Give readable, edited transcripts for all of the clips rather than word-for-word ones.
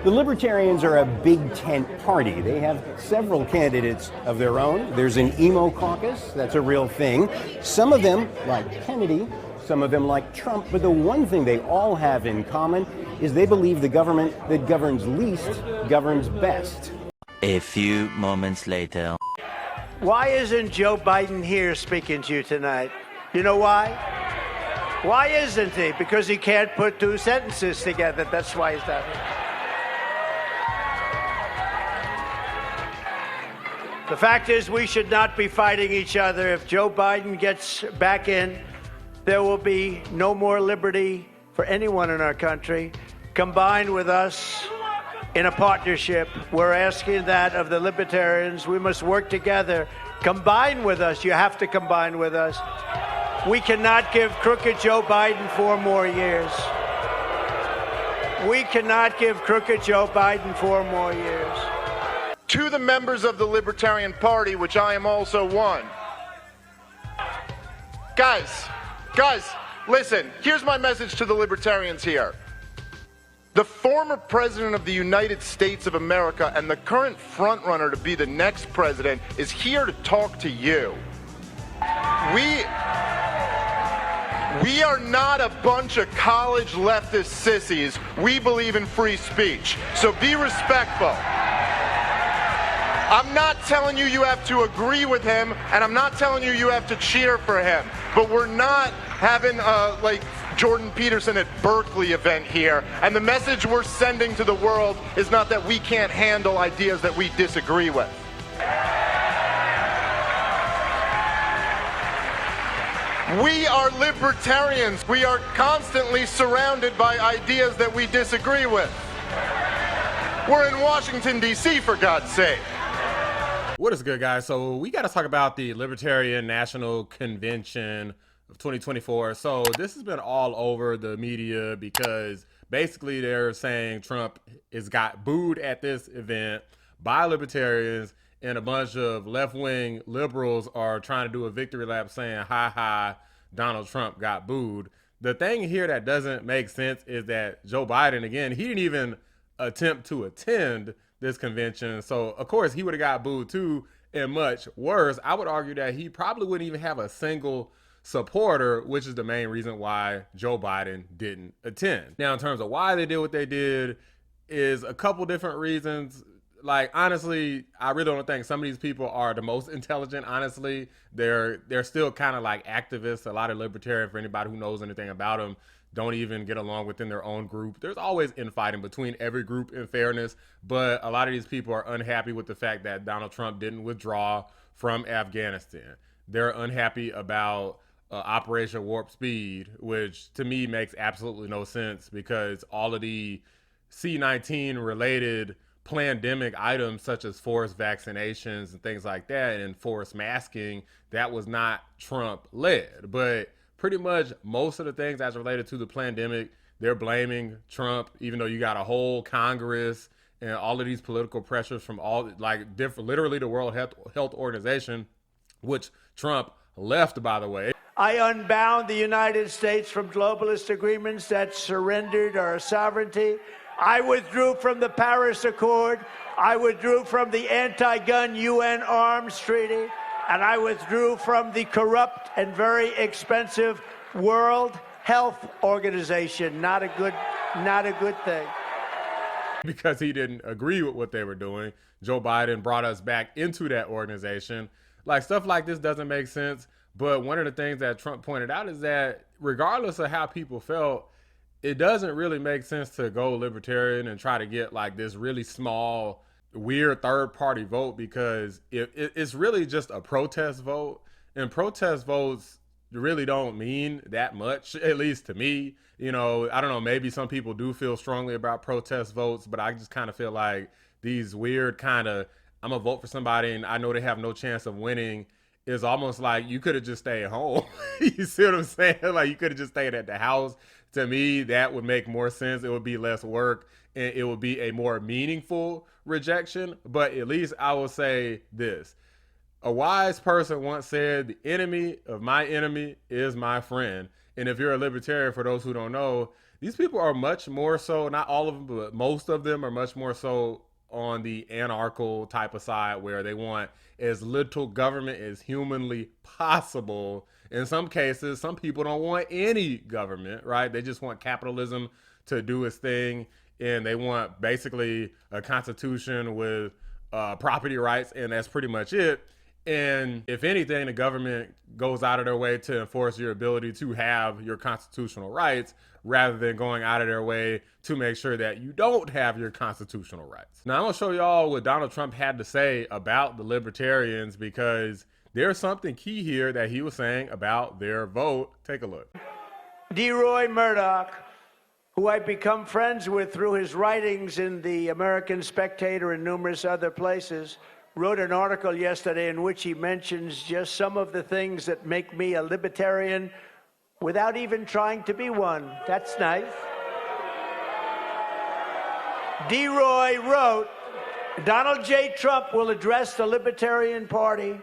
The Libertarians are a big tent party. They have several candidates of their own. There's an emo caucus, that's a real thing. Some of them, like Kennedy, some of them like Trump, but the one thing they all have in common is they believe the government that governs least governs best. A few moments later. Why isn't Joe Biden here speaking to you tonight? You know why? Why isn't he? Because he can't put two sentences together. That's why he's not here. The fact is, we should not be fighting each other. If Joe Biden gets back in, there will be no more liberty for anyone in our country. Combined with us in a partnership, we're asking that of the Libertarians. We must work together. Combine with us. You have to combine with us. We cannot give crooked Joe Biden 4 more years. We cannot give crooked Joe Biden 4 more years. To the members of the Libertarian Party, which I am also one. Guys, listen, here's my message to the Libertarians here. The former President of the United States of America and the current frontrunner to be the next president is here to talk to you. We are not a bunch of college leftist sissies. We believe in free speech, so be respectful. I'm not telling you you have to agree with him, and I'm not telling you you have to cheer for him, but we're not having like Jordan Peterson at Berkeley event here, and the message we're sending to the world is not that we can't handle ideas that we disagree with. We are libertarians. We are constantly surrounded by ideas that we disagree with. We're in Washington, D.C., for God's sake. What is good, guys? So we got to talk about the Libertarian National Convention of 2024. So this has been all over the media because basically they're saying Trump got booed at this event by libertarians, and a bunch of left-wing liberals are trying to do a victory lap saying, ha ha, Donald Trump got booed. The thing here that doesn't make sense is that Joe Biden, again, he didn't even attempt to attend this convention. So of course he would have got booed too, and much worse. I would argue that he probably wouldn't even have a single supporter, which is the main reason why Joe Biden didn't attend. Now, in terms of why they did what they did, is a couple different reasons. Like, honestly, I really don't think some of these people are the most intelligent. Honestly, they're still kind of like activists. A lot of libertarians, for anybody who knows anything about them, don't even get along within their own group. There's always infighting between every group, in fairness, but a lot of these people are unhappy with the fact that Donald Trump didn't withdraw from Afghanistan. They're unhappy about Operation Warp Speed, which to me makes absolutely no sense because all of the C-19 related pandemic items such as forced vaccinations and things like that and forced masking, that was not Trump led. But pretty much most of the things that's related to the pandemic, they're blaming Trump, even though you got a whole Congress and all of these political pressures from all like different, literally the World Health Organization, which Trump left, by the way. I unbound the United States from globalist agreements that surrendered our sovereignty. I withdrew from the Paris Accord. I withdrew from the anti-gun UN arms treaty. And I withdrew from the corrupt and very expensive World Health Organization. Not a good thing. Because he didn't agree with what they were doing, Joe Biden brought us back into that organization. Like, stuff like this doesn't make sense. But one of the things that Trump pointed out is that regardless of how people felt, it doesn't really make sense to go libertarian and try to get like this really small, weird third-party vote, because it's really just a protest vote, and protest votes really don't mean that much, at least to me. You know, I don't know, maybe some people do feel strongly about protest votes, but I just kind of feel like these weird kind of, I'm gonna vote for somebody and I know they have no chance of winning, is almost like you could have just stayed home. You see what I'm saying? Like, you could have just stayed at the house. To me, that would make more sense. It would be less work and it would be a more meaningful rejection. But at least I will say this. A wise person once said, the enemy of my enemy is my friend. And if you're a libertarian, for those who don't know, these people are much more so, not all of them, but most of them are much more so on the anarchical type of side, where they want as little government as humanly possible. In some cases, some people don't want any government, right? They just want capitalism to do its thing, and they want basically a constitution with property rights, and that's pretty much it. And if anything, the government goes out of their way to enforce your ability to have your constitutional rights, rather than going out of their way to make sure that you don't have your constitutional rights. Now, I'm gonna show y'all what Donald Trump had to say about the Libertarians, because there's something key here that he was saying about their vote. Take a look. D. Roy Murdoch, who I've become friends with through his writings in the American Spectator and numerous other places, wrote an article yesterday in which he mentions just some of the things that make me a libertarian without even trying to be one. That's nice. D. Roy wrote, Donald J. Trump will address the Libertarian Party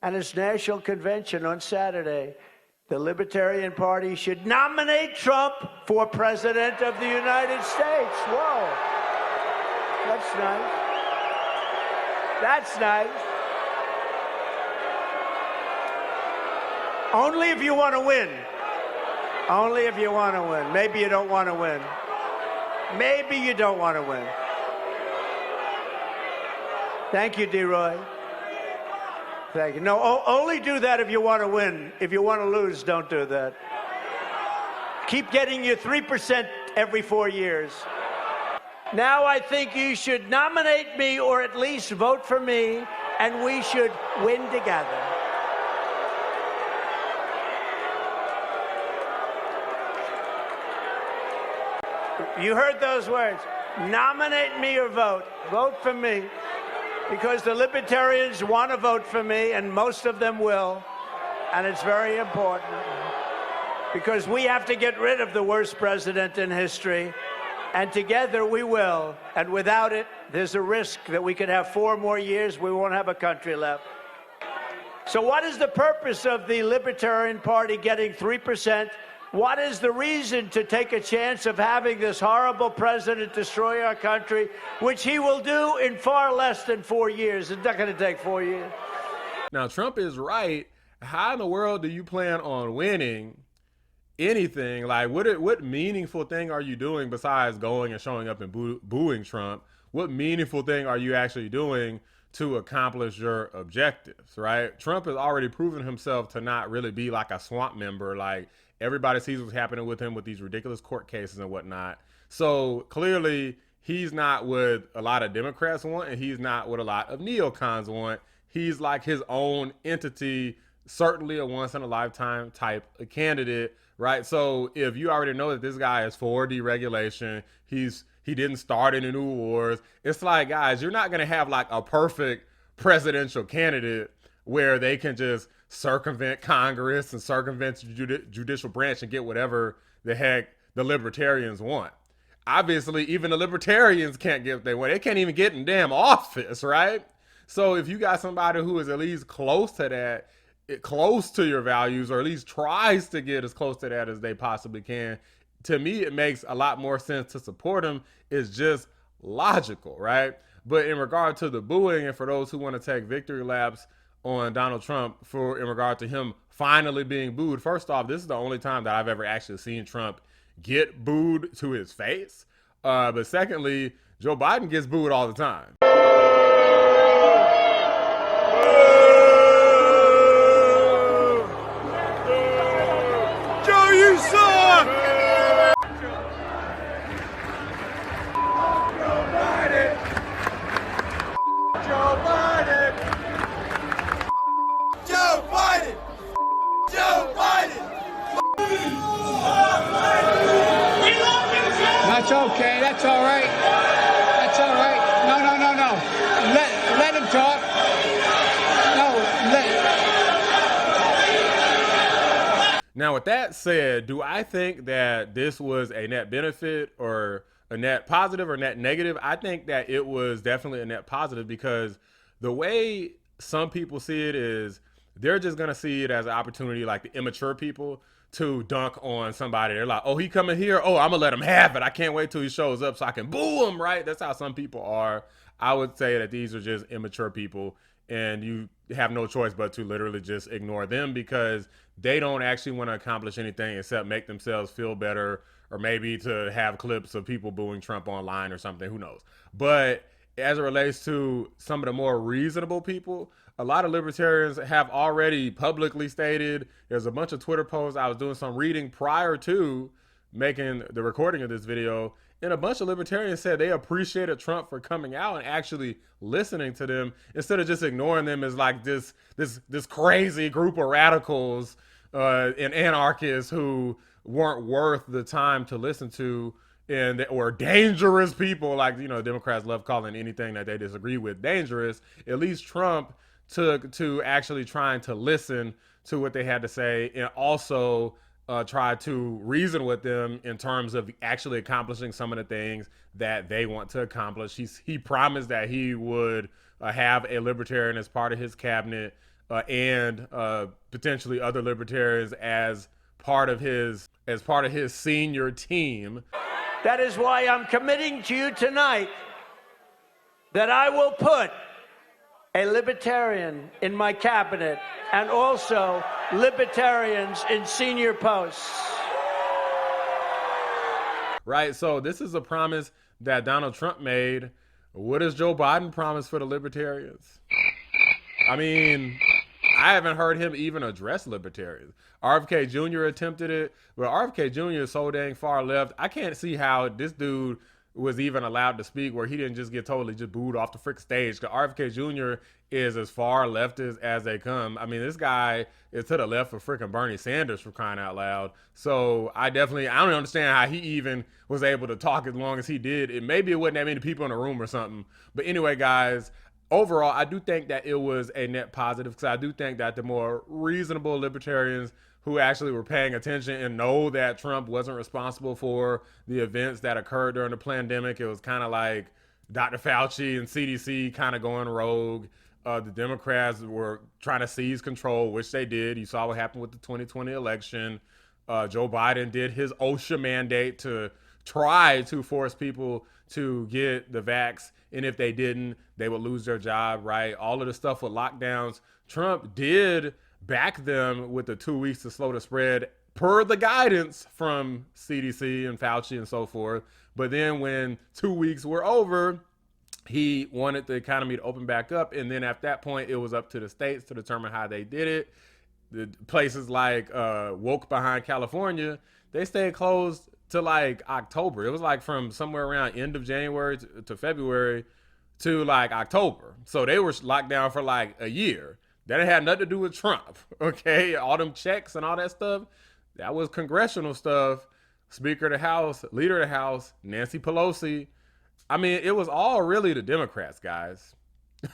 and its national convention on Saturday. The Libertarian Party should nominate Trump for President of the United States. Whoa. That's nice. That's nice. Only if you want to win. Only if you want to win. Maybe you don't want to win. Maybe you don't want to win. Thank you, D. Roy. Thank you. No, only do that if you want to win. If you want to lose, don't do that. Keep getting your 3% every 4 years. Now I think you should nominate me, or at least vote for me, and we should win together. You heard those words. Nominate me or vote. Vote for me. Because the Libertarians want to vote for me, and most of them will. And it's very important. Because we have to get rid of the worst president in history. And together we will. And without it, there's a risk that we could have 4 more years, we won't have a country left. So what is the purpose of the Libertarian Party getting 3%? What is the reason to take a chance of having this horrible president destroy our country, which he will do in far less than 4 years? It's not going to take 4 years. Now, Trump is right. How in the world do you plan on winning anything? Like, what meaningful thing are you doing besides going and showing up and booing Trump? What meaningful thing are you actually doing to accomplish your objectives, right? Trump has already proven himself to not really be like a swamp member. Like, everybody sees what's happening with him with these ridiculous court cases and whatnot. So clearly he's not what a lot of Democrats want, and he's not what a lot of neocons want. He's like his own entity, certainly a once in a lifetime type of candidate, right? So if you already know that this guy is for deregulation, he didn't start any new wars. It's like, guys, you're not going to have like a perfect presidential candidate where they can just circumvent Congress and circumvent the judicial branch and get whatever the heck the Libertarians want. Obviously, even the Libertarians can't get what they want. They can't even get in damn office, right? So if you got somebody who is at least close to that, close to your values, or at least tries to get as close to that as they possibly can, to me, it makes a lot more sense to support him. It's just logical, right? But in regard to the booing, and for those who want to take victory laps on Donald Trump in regard to him finally being booed, first off, this is the only time that I've ever actually seen Trump get booed to his face. But secondly, Joe Biden gets booed all the time. Joe, you suck! That's okay. That's all right. That's all right. No. Let him talk. Now, with that said, do I think that this was a net benefit or a net positive or net negative? I think that it was definitely a net positive, because the way some people see it is they're just going to see it as an opportunity, like the immature people, to dunk on somebody. They're like, oh, he coming here. Oh, I'm gonna let him have it. I can't wait till he shows up so I can boo him, right? That's how some people are. I would say that these are just immature people, and you have no choice but to literally just ignore them because they don't actually want to accomplish anything except make themselves feel better, or maybe to have clips of people booing Trump online or something, who knows. But as it relates to some of the more reasonable people, a lot of libertarians have already publicly stated, there's a bunch of Twitter posts I was doing some reading prior to making the recording of this video, and a bunch of libertarians said they appreciated Trump for coming out and actually listening to them instead of just ignoring them as like this crazy group of radicals and anarchists who weren't worth the time to listen to, and or dangerous people. Like, you know, Democrats love calling anything that they disagree with dangerous. At least Trump took to actually trying to listen to what they had to say, and also try to reason with them in terms of actually accomplishing some of the things that they want to accomplish. He promised that he would have a libertarian as part of his cabinet, and potentially other libertarians as part of his senior team. That is why I'm committing to you tonight that I will put a libertarian in my cabinet and also libertarians in senior posts. Right, so this is a promise that Donald Trump made. What does Joe Biden promise for the libertarians? I mean, I haven't heard him even address libertarians. RFK Jr. attempted it, but RFK Jr. is so dang far left. I can't see how this dude was even allowed to speak where he didn't just get totally just booed off the frick stage. Because RFK Jr. is as far leftist as they come. I mean, this guy is to the left of freaking Bernie Sanders, for crying out loud. So I don't understand how he even was able to talk as long as he did. Maybe it wasn't that many people in the room or something. But anyway, guys, overall, I do think that it was a net positive, because I do think that the more reasonable libertarians who actually were paying attention and know that Trump wasn't responsible for the events that occurred during the pandemic. It was kind of like Dr. Fauci and CDC kind of going rogue. The Democrats were trying to seize control, which they did. You saw what happened with the 2020 election. Joe Biden did his OSHA mandate to try to force people to get the VAX, and if they didn't, they would lose their job, right? All of the stuff with lockdowns, Trump did back them with the 2 weeks to slow the spread per the guidance from CDC and Fauci and so forth. But then when 2 weeks were over, he wanted the economy to open back up. And then at that point, it was up to the states to determine how they did it. The places like woke behind California, they stayed closed to like October. It was like from somewhere around end of January to February to like October. So they were locked down for like a year. That had nothing to do with Trump, okay? All them checks and all that stuff, that was congressional stuff. Speaker of the House, Leader of the House, Nancy Pelosi. I mean, it was all really the Democrats, guys.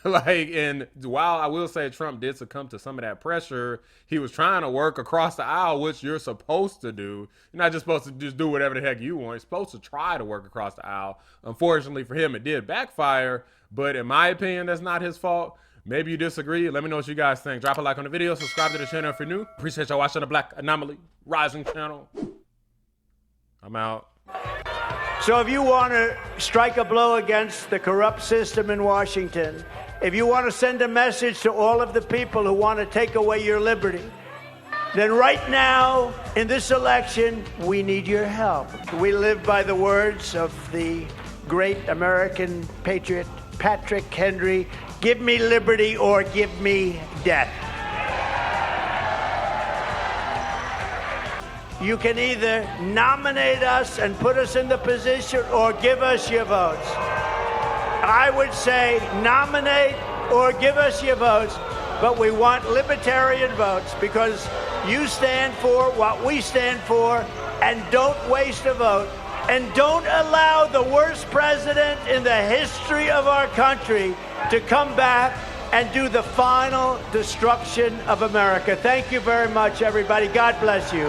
And while I will say Trump did succumb to some of that pressure, he was trying to work across the aisle, which you're supposed to do. You're not just supposed to just do whatever the heck you want. You're supposed to try to work across the aisle. Unfortunately for him, it did backfire. But in my opinion, that's not his fault. Maybe you disagree. Let me know what you guys think. Drop a like on the video. Subscribe to the channel if you're new. Appreciate y'all watching the Black Anomaly Rising channel. I'm out. So if you want to strike a blow against the corrupt system in Washington, if you want to send a message to all of the people who want to take away your liberty, then right now in this election, we need your help. We live by the words of the great American patriot, Patrick Henry, give me liberty or give me death. You can either nominate us and put us in the position or give us your votes. I would say nominate or give us your votes, but we want libertarian votes because you stand for what we stand for, and don't waste a vote. And don't allow the worst president in the history of our country to come back and do the final destruction of America. Thank you very much, everybody. God bless you.